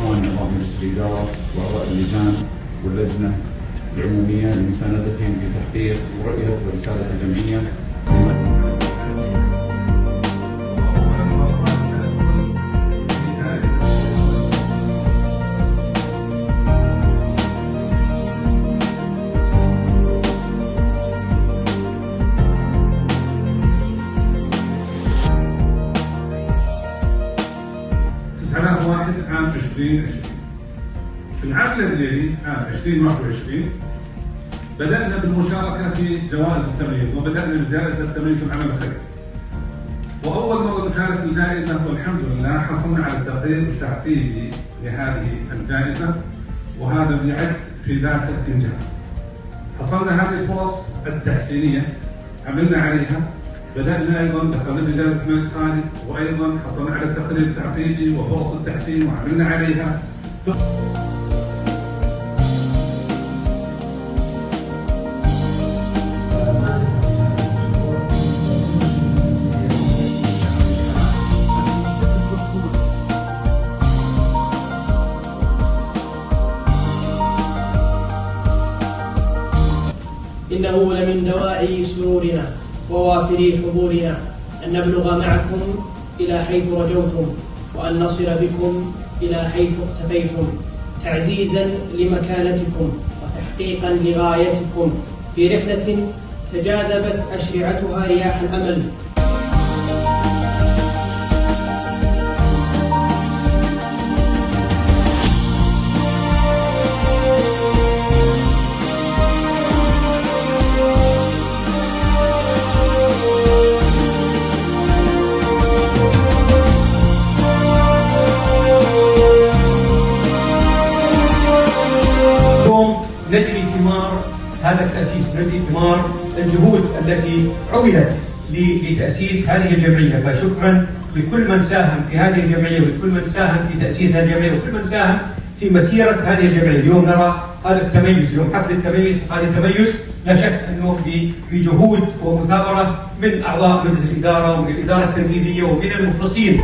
باعضاء نظام مجلس الاداره واعضاء اللجان واللجنه العموميه لمساندتهم في تحقيق رؤيه ورساله الجمعيه. سنة 1 عام 2020 في العام الليلي عام 2021 بدأنا بالمشاركة في جوائز التمييز، وبدأنا بجائزة التمييز في العمل الخيري. وأول مرة نشارك بالجائزة والحمد لله حصلنا على التقدير التعقيبي لهذه الجائزة، وهذا بيعد في ذاته إنجاز. حصلنا هذه الفرص التحسينية عملنا عليها، بدأنا أيضا دخلنا بجائزة الملك خالد، وأيضا حصلنا على التقرير التعقيبي وفرص التحسين وعملنا عليها. إنه لمن دواعي سرورنا ووافر حضورنا أن نبلغ معكم إلى حيث رجوتم، وأن نصل بكم إلى حيث اقتفيتم، تعزيزا لمكانتكم وتحقيقا لغايتكم في رحلة تجاذبت أشرعتها رياح الأمل. نجني ثمار هذا التأسيس، نجني ثمار الجهود التي عملت لتأسيس هذه الجمعية. فشكرا لكل من ساهم في هذه الجمعية، ولكل من ساهم في تأسيس هذه الجمعية، وكل من ساهم في مسيرة هذه الجمعية. اليوم نرى هذا التميز، اليوم حفل التميز، هذا التميز لا شك أنه بجهود ومثابرة من أعضاء مجلس الإدارة ومن الإدارة التنفيذية ومن المخلصين.